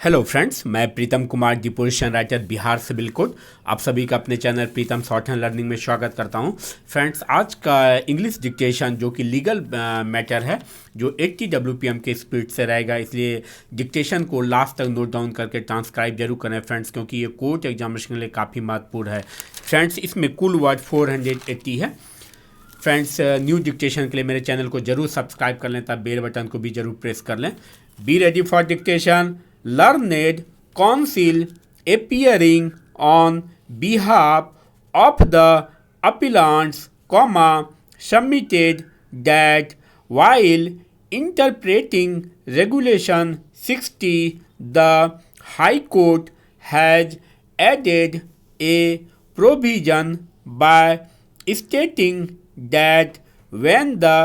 Hello friends, मैं Pritam Kumar the position writer Bihar civil court. आप सभी का अपने channel Pritam shorthand learning में स्वागत करता हूं। फ्रेंड्स, आज का इंग्लिश डिक्टेशन जो कि लीगल मैटर है, जो 80 WPM के स्पीड से रहेगा, इसलिए डिक्टेशन को लास्ट तक नोट डाउन करके ट्रांसक्राइब जरूर करें फ्रेंड्स, क्योंकि ये कोर्ट एग्जामिनेशन के लिए काफ़ी महत्वपूर्ण है। फ्रेंड्स, इसमें कुल वर्ड 480 है। फ्रेंड्स, न्यू डिक्टेशन के लिए मेरे चैनल को जरूर सब्सक्राइब कर लें, तब बेल बटन को भी जरूर प्रेस कर लें। Be ready for dictation. Learned counsel appearing on behalf of the appellants, submitted that while interpreting Regulation 60, the High Court has added a provision by stating that when the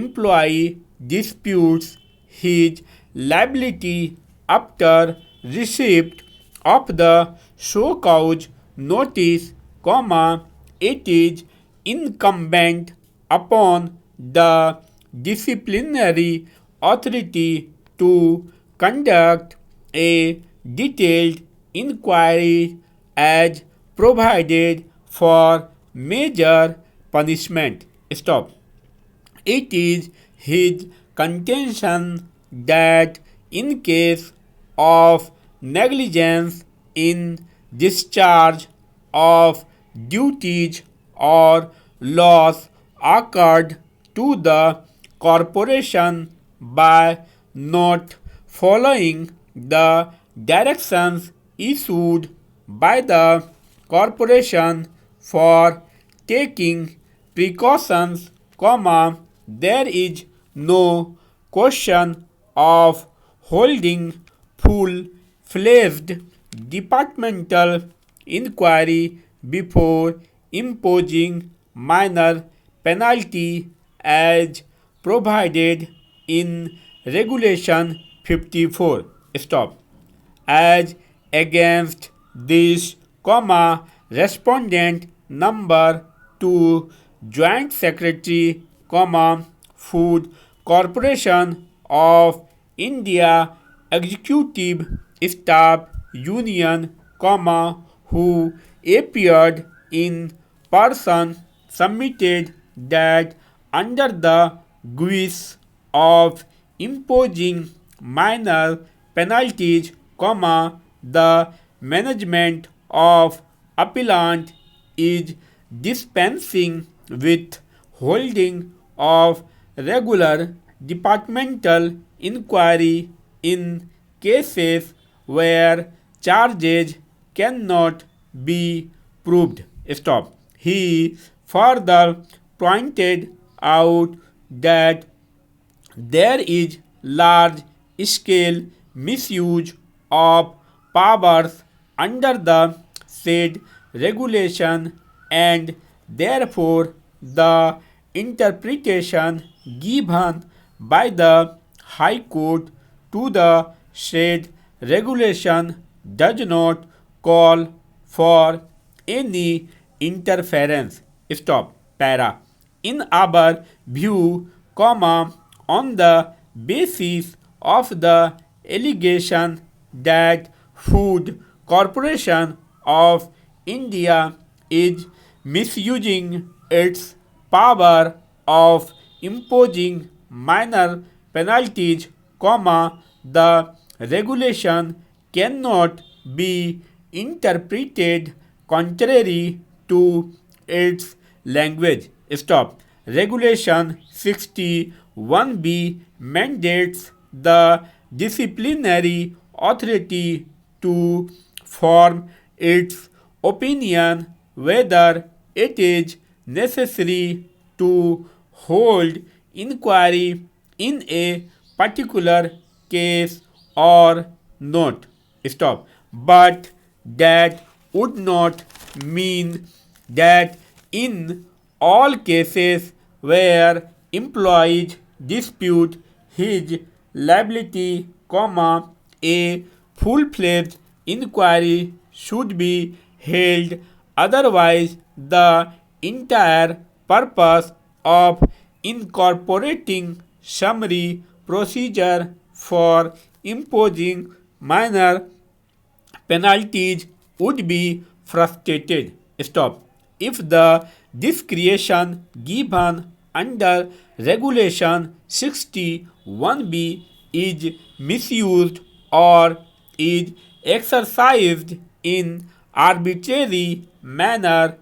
employee disputes his liability after receipt of the show cause notice, it is incumbent upon the disciplinary authority to conduct a detailed inquiry as provided for major punishment. Stop. It is his contention that in case of negligence in discharge of duties or loss occurred to the corporation by not following the directions issued by the corporation for taking precautions, there is no question of holding full-fledged departmental inquiry before imposing minor penalty as provided in Regulation 54. Stop. As against this, respondent number 2, Joint Secretary, Food Corporation of India Executive Staff Union, who appeared in person, submitted that under the guise of imposing minor penalties, the management of appellant is dispensing with holding of regular departmental inquiry in cases where charges cannot be proved. Stop. He further pointed out that there is large scale misuse of powers under the said regulation, and therefore the interpretation given by the High Court to the said regulation does not call for any interference. Stop. Para. In our view, on the basis of the allegation that Food Corporation of India is misusing its power of imposing minor penalties, the regulation cannot be interpreted contrary to its language. Stop. Regulation 61B mandates the disciplinary authority to form its opinion whether it is necessary to hold inquiry in a particular case or not. Stop. But that would not mean that in all cases where employees dispute his liability, a full-fledged inquiry should be held. Otherwise, the entire purpose of incorporating summary procedure for imposing minor penalties would be frustrated. Stop. If the discretion given under Regulation 61B is misused or is exercised in arbitrary manner,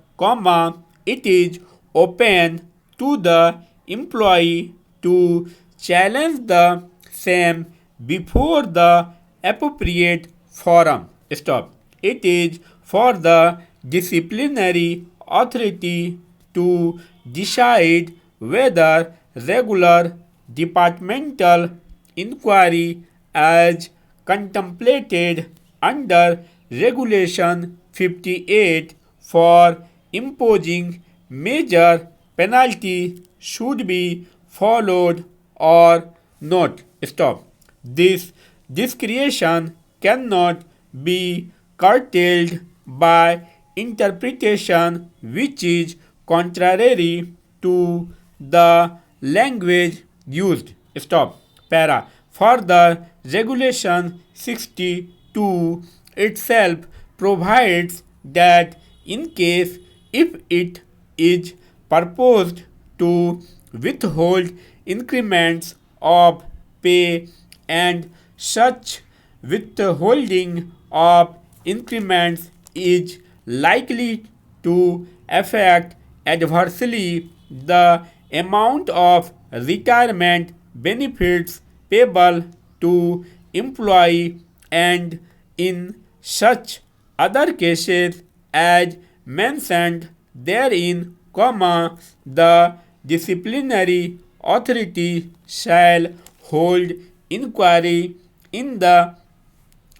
it is open to the employee to challenge the same before the appropriate forum. Stop. It is for the disciplinary authority to decide whether regular departmental inquiry as contemplated under Regulation 58 for imposing major penalty should be followed or not. Stop. This discretion cannot be curtailed by interpretation which is contrary to the language used. Stop. Para. Further, Regulation 62 itself provides that in case if it is proposed to withhold increments of pay and such withholding of increments is likely to affect adversely the amount of retirement benefits payable to employee, and in such other cases as mentioned therein, the disciplinary authority shall hold inquiry in the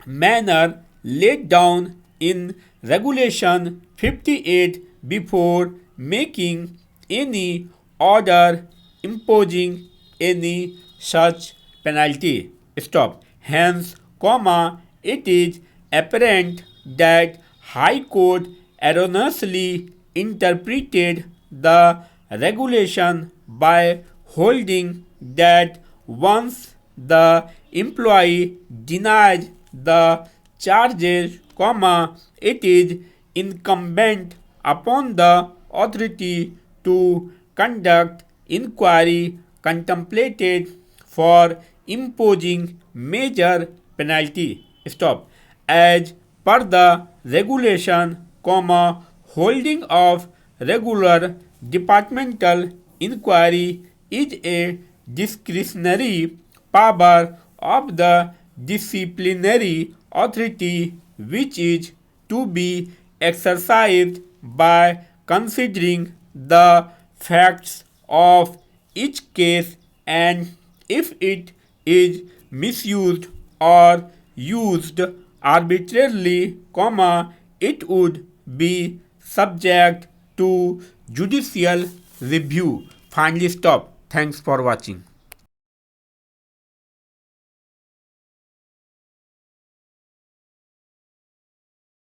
manner laid down in Regulation 58 before making any order imposing any such penalty. Stop. Hence, it is apparent that High Court erroneously interpreted the regulation by holding that once the employee denies the charges, it is incumbent upon the authority to conduct inquiry contemplated for imposing major penalty. Stop. As per the regulation, holding of regular departmental inquiry is a discretionary power of the disciplinary authority which is to be exercised by considering the facts of each case, and if it is misused or used arbitrarily, it would be subject to judicial review. Finally, stop. Thanks for watching.